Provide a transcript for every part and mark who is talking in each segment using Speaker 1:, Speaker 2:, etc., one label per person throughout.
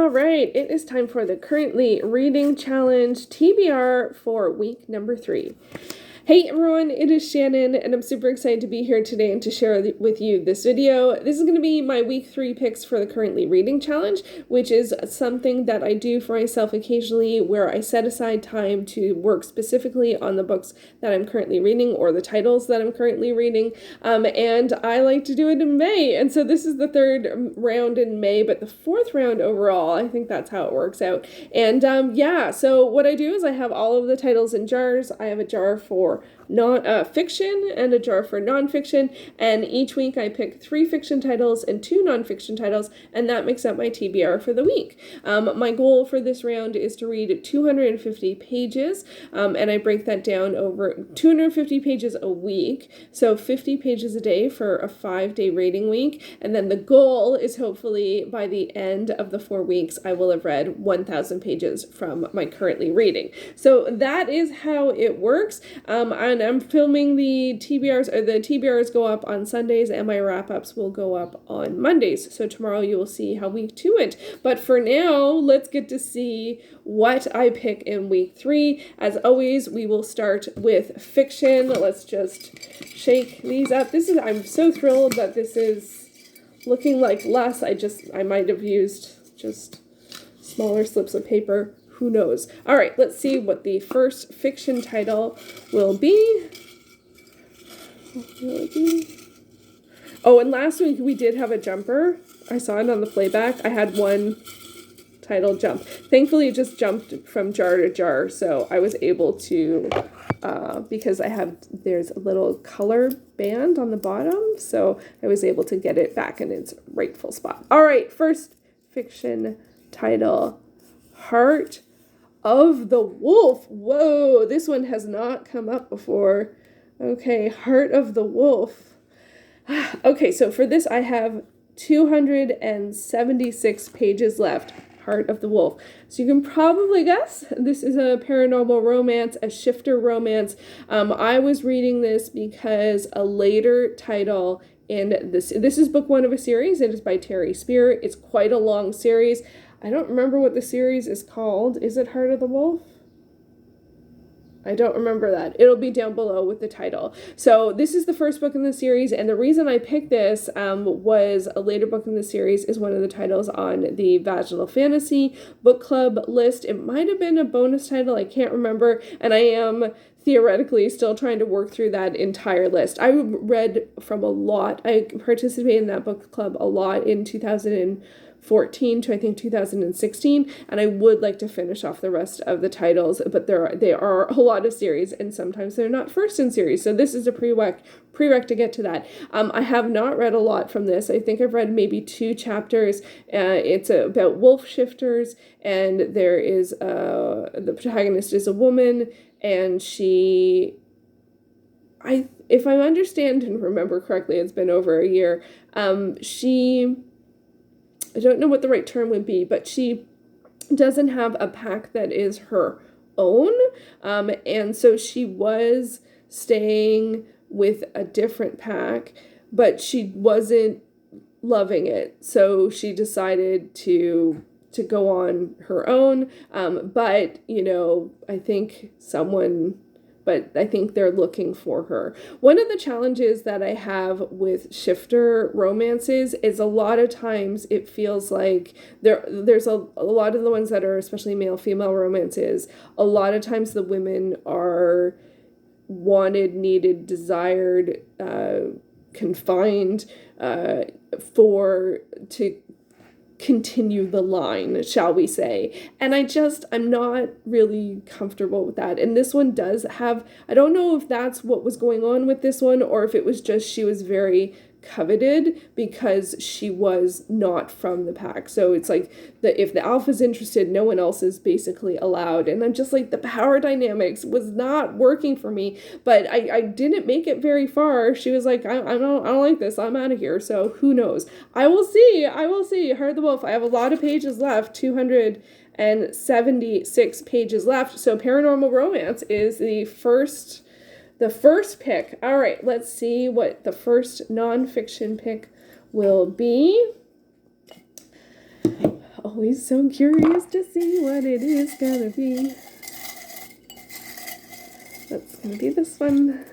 Speaker 1: All right, it is time for the currently reading challenge TBR for week number 3. Hey everyone, it is Shannon, and I'm super excited to be here today and to share with you this video. This is going to be my week 3 picks for the currently reading challenge, which is something that I do for myself occasionally where I set aside time to work specifically on the books that I'm currently reading or the titles that I'm currently reading, and I like to do it in May, and so this is the 3rd round in May, but the 4th round overall. I think that's how it works out. And yeah, so what I do is I have all of the titles in jars. I have a jar for fiction and a jar for nonfiction, and each week I pick 3 fiction titles and 2 nonfiction titles, and that makes up my TBR for the week. My goal for this round is to read 250 pages, and I break that down over 250 pages a week, so 50 pages a day for a 5-day reading week, and then the goal is hopefully by the end of the 4 weeks I will have read 1,000 pages from my currently reading. So that is how it works. And I'm filming the TBRs, or the TBRs go up on Sundays, and my wrap-ups will go up on Mondays. So tomorrow you will see how week 2 went. But for now, let's get to see what I pick in week 3. As always, we will start with fiction. Let's just shake these up. I'm so thrilled that this is looking like less. I might have used just smaller slips of paper. Who knows? All right, let's see what the first fiction title will be. Oh, and last week we did have a jumper. I saw it on the playback. I had one title jump. Thankfully, it just jumped from jar to jar, so I was able to, because there's a little color band on the bottom, so I was able to get it back in its rightful spot. All right, first fiction title, Heart of the Wolf. Whoa, this one has not come up before. Okay, Heart of the Wolf. Okay, so for this I have 276 pages left. Heart of the Wolf. So you can probably guess this is a paranormal romance, a shifter romance. I was reading this because a later title in this is book 1 of a series. It is by Terry Spear. It's quite a long series. I don't remember what the series is called. Is it Heart of the Wolf? I don't remember that. It'll be down below with the title. So this is the first book in the series, and the reason I picked this was a later book in the series is one of the titles on the Vaginal Fantasy book club list. It might have been a bonus title. I can't remember, and I am theoretically still trying to work through that entire list. I read from a lot. I participated in that book club a lot in 2014 to I think 2016, and I would like to finish off the rest of the titles, but they are a lot of series, and sometimes they're not first in series, so this is a prereq to get to that. I have not read a lot from this. I think I've read maybe 2 chapters. It's about wolf shifters, and there is the protagonist is a woman, and if I understand and remember correctly, it's been over a year, I don't know what the right term would be, but she doesn't have a pack that is her own, and so she was staying with a different pack, but she wasn't loving it, so she decided to go on her own, but, I think they're looking for her. One of the challenges that I have with shifter romances is a lot of times it feels like there's a lot of the ones that are especially male-female romances, a lot of times the women are wanted, needed, desired, confined to continue the line, shall we say. And I'm not really comfortable with that. And this one does have, I don't know if that's what was going on with this one, or if it was just she was very coveted because she was not from the pack. So it's like if the alpha's interested, no one else is basically allowed. And I'm just like, the power dynamics was not working for me. But I didn't make it very far. She was like, I don't like this. I'm out of here. So who knows? I will see. Heart of the Wolf. I have a lot of pages left. 276 pages left. So paranormal romance is the first pick. All right, let's see what the first nonfiction pick will be. Always so curious to see what it is gonna be. That's gonna be this one.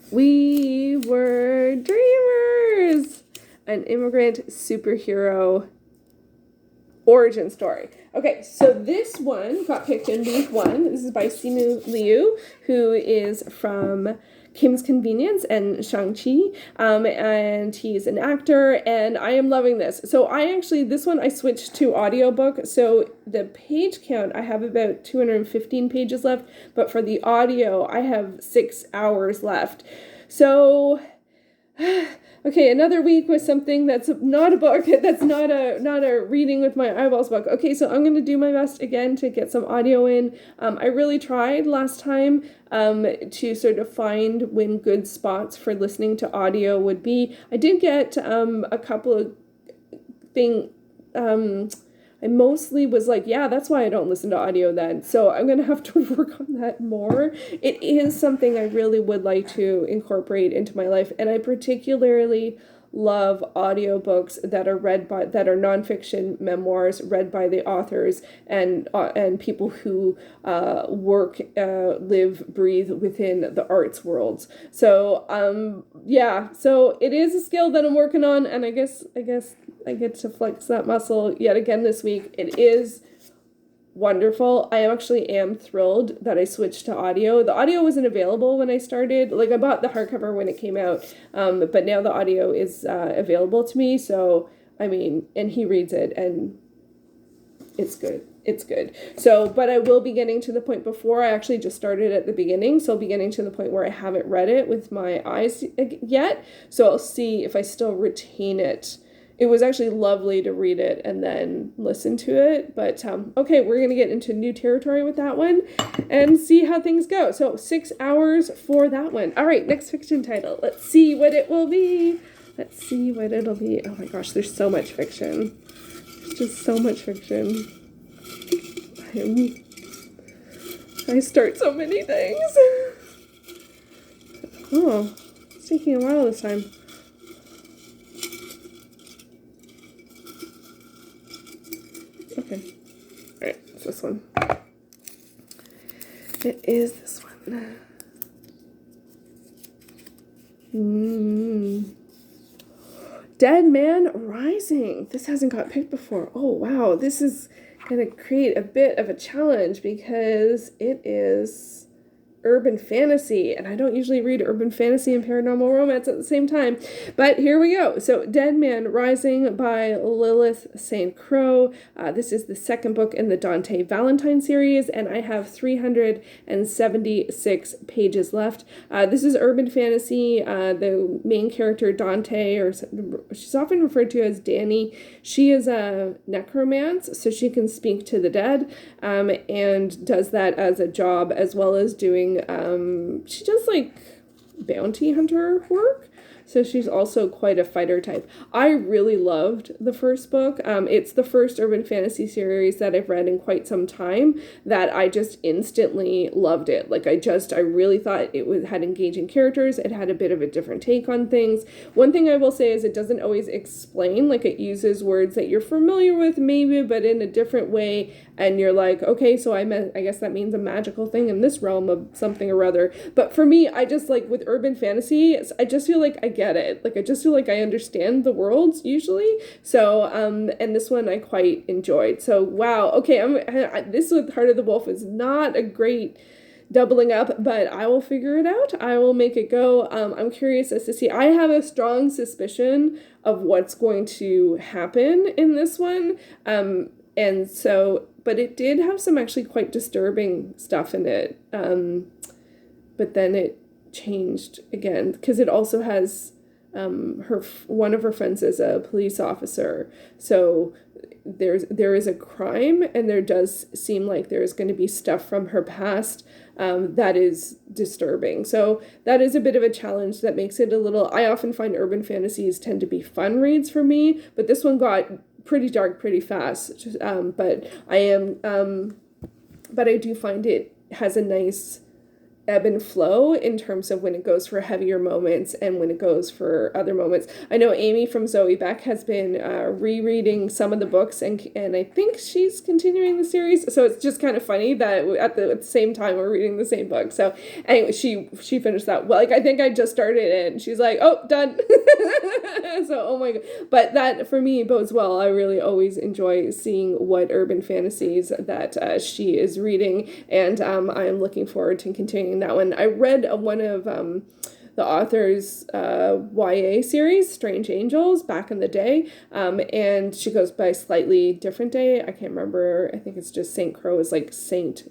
Speaker 1: We Were Dreamers! An immigrant superhero origin story. Okay, so this one got picked in week 1. This is by Simu Liu, who is from Kim's Convenience and Shang-Chi, and he's an actor, and I am loving this. So this one I switched to audiobook, so the page count, I have about 215 pages left, but for the audio, I have 6 hours left. So, okay, another week with something that's not a book, that's not a reading with my eyeballs book. Okay, so I'm going to do my best again to get some audio in. I really tried last time to sort of find when good spots for listening to audio would be. I did get a couple of things. I mostly was like, yeah, that's why I don't listen to audio then. So I'm going to have to work on that more. It is something I really would like to incorporate into my life. And I particularly love audiobooks that are nonfiction memoirs read by the authors and people who work, live, breathe within the arts worlds. So so it is a skill that I'm working on, and I guess I get to flex that muscle yet again this week. It is wonderful. I actually am thrilled that I switched to audio. The audio wasn't available when I started. Like, I bought the hardcover when it came out, but now the audio is available to me. So, I mean, and he reads it, and it's good. It's good. So, but I will be getting to the point before. I actually just started at the beginning, so I'll be getting to the point where I haven't read it with my eyes yet. So I'll see if I still retain it. It was actually lovely to read it and then listen to it. But, okay, we're going to get into new territory with that one and see how things go. So 6 hours for that one. All right, next fiction title. Let's see what it will be. Let's see what it'll be. Oh my gosh, there's so much fiction. There's just so much fiction. I start so many things. Oh, it's taking a while this time. Okay. All right, it's this one. It is this one. Dead Man Rising. This hasn't got picked before. Oh, wow. This is going to create a bit of a challenge because it is urban fantasy, and I don't usually read urban fantasy and paranormal romance at the same time, but here we go. So Dead Man Rising by Lilith St. Croix. This is the second book in the Dante Valentine series, and I have 376 pages left. This is urban fantasy. The main character, Dante, or she's often referred to as Danny, she is a necromancer, so she can speak to the dead, and does that as a job, as well as doing she does like bounty hunter work. So she's also quite a fighter type. I really loved the first book. It's the first urban fantasy series that I've read in quite some time that I just instantly loved it. Like, I really thought it had engaging characters. It had a bit of a different take on things. One thing I will say is it doesn't always explain. Like, it uses words that you're familiar with maybe, but in a different way. And you're like, okay, so I guess that means a magical thing in this realm of something or other. But for me, I just, like, with urban fantasy, I just feel like I get it. Like, I just feel like I understand the worlds usually. So, and this one I quite enjoyed. So, wow. Okay, this with Heart of the Wolf is not a great doubling up, but I will figure it out. I will make it go. I'm curious as to see. I have a strong suspicion of what's going to happen in this one. And so, but it did have some actually quite disturbing stuff in it. But then it changed again because it also has one of her friends is a police officer. So there is a crime, and there does seem like there's going to be stuff from her past that is disturbing. So that is a bit of a challenge that makes it a little. I often find urban fantasies tend to be fun reads for me, but this one got pretty dark pretty fast. But I do find it has a nice ebb and flow in terms of when it goes for heavier moments and when it goes for other moments. I know Amy from Zoe Beck has been rereading some of the books, and I think she's continuing the series. So it's just kind of funny that at the same time we're reading the same book. So anyway, she finished that. Well, like I think I just started it, and she's like, "Oh, done." So oh my god, but that for me bodes well. I really always enjoy seeing what urban fantasies that she is reading, and I'm looking forward to continuing that one. I read one of the author's YA series, Strange Angels, back in the day, and she goes by Slightly Different Day. I can't remember. I think it's just Saint Crow is like Saint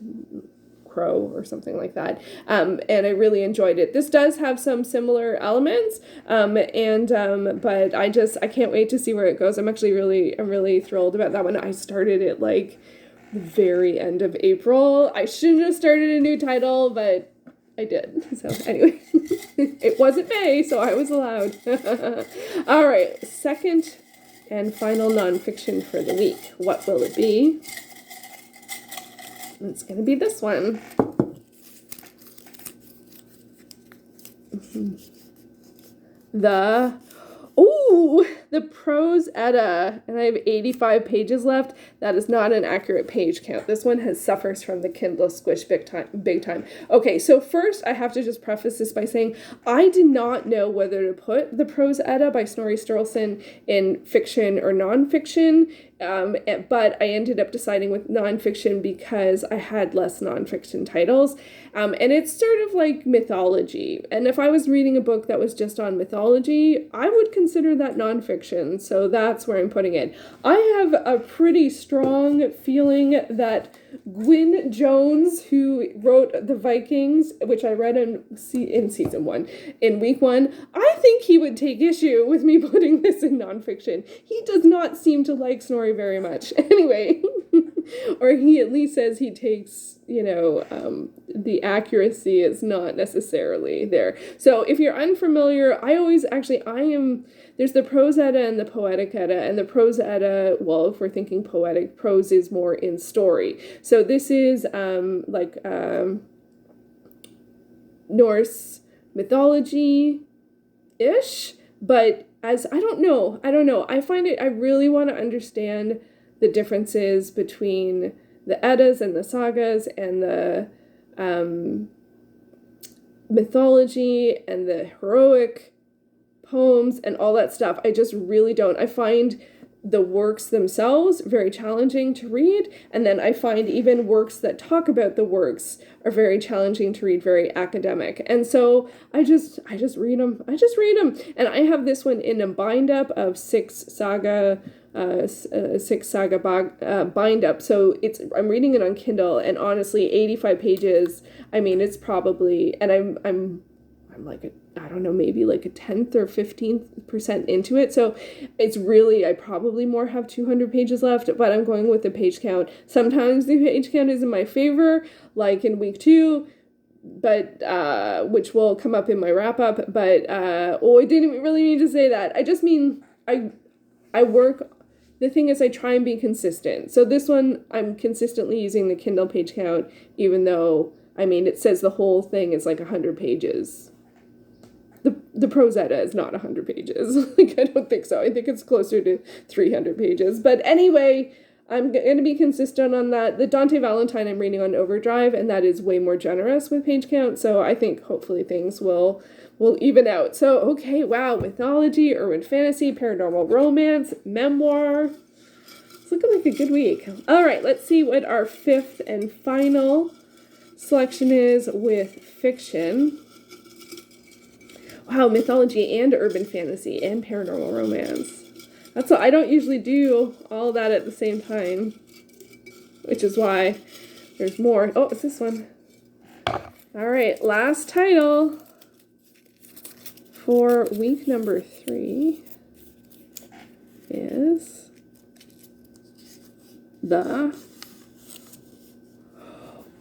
Speaker 1: Crow or something like that. And I really enjoyed it. This does have some similar elements, but I can't wait to see where it goes. I'm really thrilled about that one. I started it like the very end of April. I shouldn't have started a new title, but I did. So anyway, it wasn't May, so I was allowed. All right, second and final nonfiction for the week. What will it be? It's going to be this one. The Prose Edda, and I have 85 pages left. That is not an accurate page count. This one suffers from the Kindle squish big time. Okay, so first I have to just preface this by saying I did not know whether to put the Prose Edda by Snorri Sturluson in fiction or nonfiction. But I ended up deciding with nonfiction because I had less nonfiction titles. And it's sort of like mythology. And if I was reading a book that was just on mythology, I would consider that nonfiction. So that's where I'm putting it. I have a pretty strong feeling that Gwyn Jones, who wrote The Vikings, which I read in season 1, in week 1, I think he would take issue with me putting this in nonfiction. He does not seem to like Snorri very much. Anyway, or he at least says he takes, the accuracy is not necessarily there. So if you're unfamiliar, there's the Prose Edda and the Poetic Edda, and the Prose Edda, well, if we're thinking poetic, prose is more in story. So this is Norse mythology-ish, but I don't know. I really want to understand the differences between the Eddas and the sagas and the mythology and the heroic poems and all that stuff. I just really don't. I find the works themselves very challenging to read, and then I find even works that talk about the works are very challenging to read, very academic. And so I just read them. And I have this one in a bind up of six saga bind up. So I'm reading it on Kindle, and honestly, 85 pages. I mean, it's probably, and I'm like maybe like a 10th or 15% into it. So it's really, I probably more have 200 pages left, but I'm going with the page count. Sometimes the page count is in my favor, like in week 2, but which will come up in my wrap up. But I didn't really mean to say that. I just mean I work. The thing is, I try and be consistent. So this one, I'm consistently using the Kindle page count, even though, it says the whole thing is like 100 pages. The Prose Edda is not 100 pages. I don't think so. I think it's closer to 300 pages. But anyway, I'm going to be consistent on that. The Dante Valentine I'm reading on Overdrive, and that is way more generous with page count. So I think hopefully things will even out. So, okay, wow, mythology, urban fantasy, paranormal romance, memoir. It's looking like a good week. All right, let's see what our fifth and final selection is with fiction. Wow, mythology and urban fantasy and paranormal romance. That's what I don't usually do all that at the same time, which is why there's more. Oh, it's this one. All right, last title for week number 3 is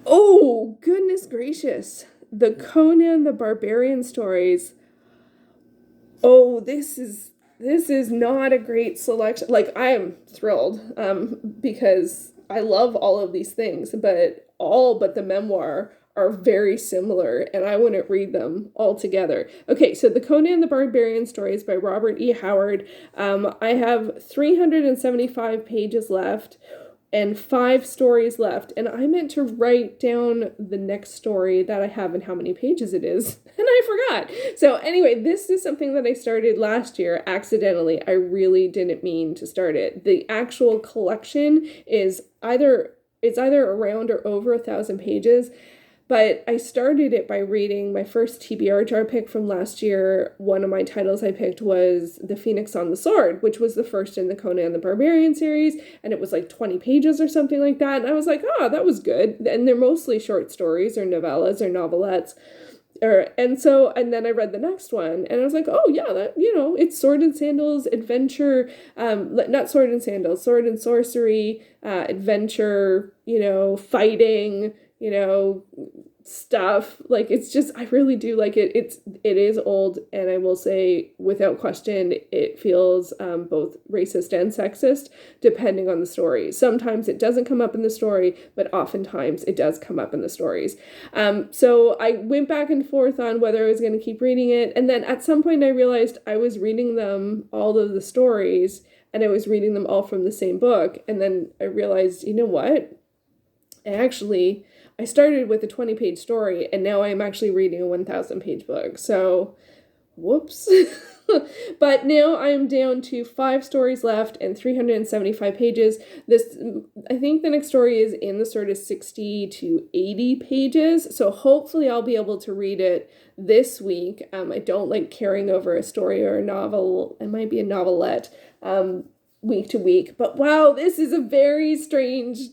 Speaker 1: oh, goodness gracious, the Conan the Barbarian stories. Oh, this is not a great selection. Like, I am thrilled because I love all of these things, but all but the memoir are very similar, and I wouldn't read them all together. Okay, so the Conan the Barbarian stories by Robert E. Howard. I have 375 pages left and 5 stories left, and I meant to write down the next story that I have and how many pages it is, and I forgot. So anyway, this is something that I started last year accidentally. I really didn't mean to start it. The actual collection is either around or over 1,000 pages. But I started it by reading my first TBR jar pick from last year. One of my titles I picked was The Phoenix on the Sword, which was the first in the Conan the Barbarian series, and it was like 20 pages or something like that. And I was like, oh, that was good. And they're mostly short stories or novellas or novelettes. And then I read the next one, and I was like, oh yeah, that, it's sword and sandals, adventure, not sword and sandals, sword and sorcery, adventure, fighting, stuff. Like, it's just, I really do like it. It is old, and I will say without question, it feels both racist and sexist depending on the story. Sometimes it doesn't come up in the story, but oftentimes it does come up in the stories. So I went back and forth on whether I was going to keep reading it, and then at some point I realized I was reading them, all of the stories, and I was reading them all from the same book, and then I realized, you know what? I started with a 20-page story, and now I'm actually reading a 1,000-page book. So, whoops. But now I'm down to 5 stories left and 375 pages. I think the next story is in the sort of 60 to 80 pages. So hopefully I'll be able to read it this week. I don't like carrying over a story or a novel. It might be a novelette. Week to week, but wow, this is very strange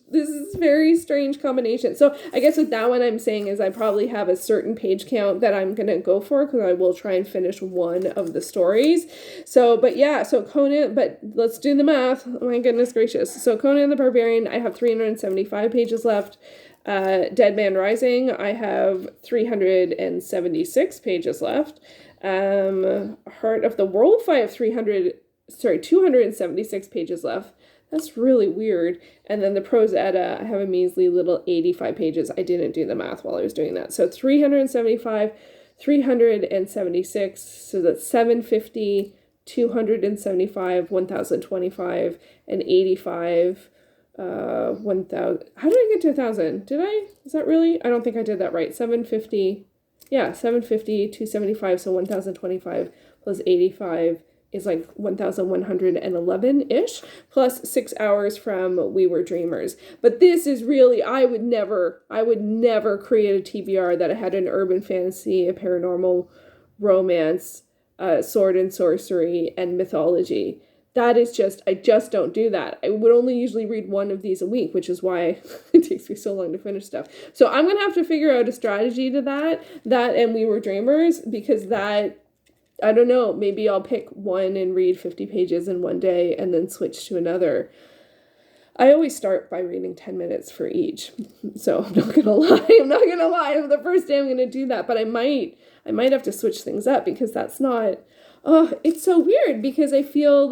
Speaker 1: combination. So I guess with that one, I'm saying is I probably have a certain page count that I'm gonna go for, because I will try and finish one of the stories. So Conan, but let's do the math. Oh my goodness gracious. So Conan the Barbarian, I have 375 pages left. Dead Man Rising, I have 376 pages left. Heart of the Wolf, I have 276 pages left. That's really weird. And then the Prose Edda, I have a measly little 85 pages. I didn't do the math while I was doing that. So 375, 376, so that's 750, 275, 1,025, and 85, 1,000. How did I get to 1,000? Did I? Is that really? I don't think I did that right. 750, 275, so 1,025 plus 85 is like 1,111-ish, plus 6 hours from We Were Dreamers. But this is really, I would never create a TBR that had an urban fantasy, a paranormal romance, sword and sorcery, and mythology. That is I just don't do that. I would only usually read one of these a week, which is why it takes me so long to finish stuff. So I'm going to have to figure out a strategy to that and We Were Dreamers, because that, I don't know, maybe I'll pick one and read 50 pages in one day and then switch to another. I always start by reading 10 minutes for each. So I'm not going to lie. The first day I'm going to do that, but I might have to switch things up, because that's not, it's so weird, because I feel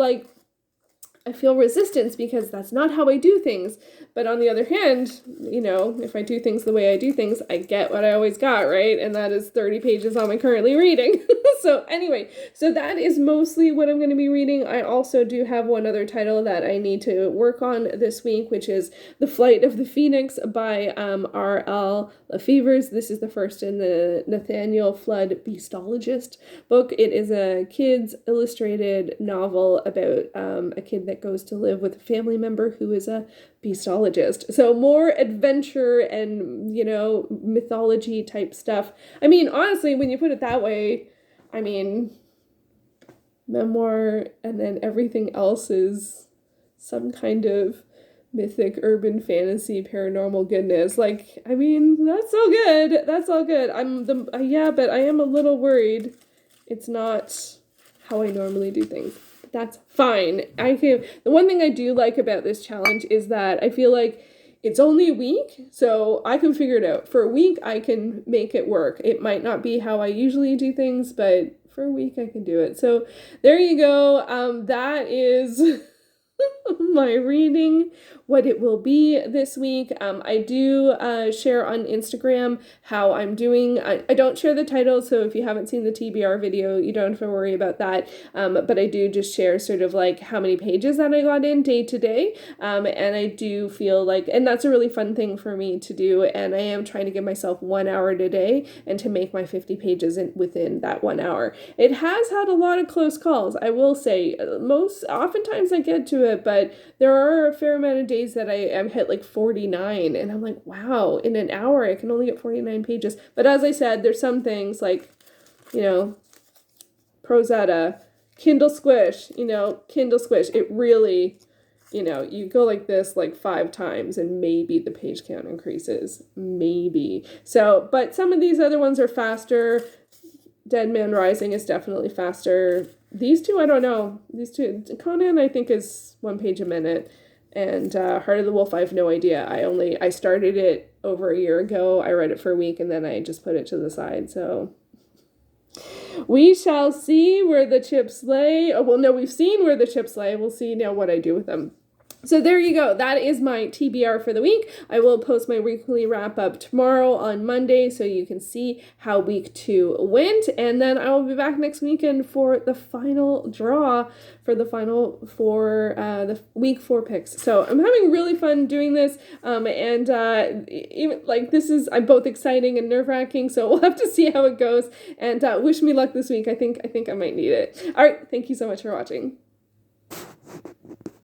Speaker 1: resistance, because that's not how I do things. But on the other hand, if I do things the way I do things, I get what I always got, right? And that is 30 pages I'm currently reading. So anyway, that is mostly what I'm going to be reading. I also do have one other title that I need to work on this week, which is The Flight of the Phoenix by R.L. Lefevre's. This is the first in the Nathaniel Flood Beastologist book. It is a kid's illustrated novel about a kid that goes to live with a family member who is a beastologist. So more adventure and, mythology type stuff. I mean, honestly, when you put it that way, memoir, and then everything else is some kind of mythic, urban fantasy, paranormal goodness. Like, that's all good. That's all good. But I am a little worried it's not how I normally do things. That's fine. The one thing I do like about this challenge is that I feel like it's only a week, so I can figure it out. For a week, I can make it work. It might not be how I usually do things, but for a week, I can do it. So there you go. That is my reading, what it will be this week. I do share on Instagram how I'm doing. I don't share the title, so if you haven't seen the TBR video, you don't have to worry about that. But I do just share sort of like how many pages that I got in day to day. And I do feel like, and that's a really fun thing for me to do. And I am trying to give myself 1 hour a day and to make my 50 pages within that 1 hour. It has had a lot of close calls, I will say. Oftentimes I get to it, but there are a fair amount of days that I am hit like 49, and I'm like, wow, in an hour I can only get 49 pages. But as I said, there's some things like, Prozetta, Kindle Squish, Kindle Squish, it really, you go like this like 5 times and maybe the page count increases, maybe. So, but some of these other ones are faster. Dead Man Rising is definitely faster. These two, I don't know. These two, Conan, I think, is 1 page a minute. And Heart of the Wolf, I have no idea. I started it over a year ago. I read it for a week, and then I just put it to the side. So we shall see where the chips lay. Oh, well, no, we've seen where the chips lay. We'll see now what I do with them. So there you go. That is my TBR for the week. I will post my weekly wrap up tomorrow on Monday so you can see how week 2 went. And then I will be back next weekend for the final draw for the the week 4 picks. So I'm having really fun doing this. Even like I'm both exciting and nerve wracking. So we'll have to see how it goes. And wish me luck this week. I think I might need it. All right. Thank you so much for watching.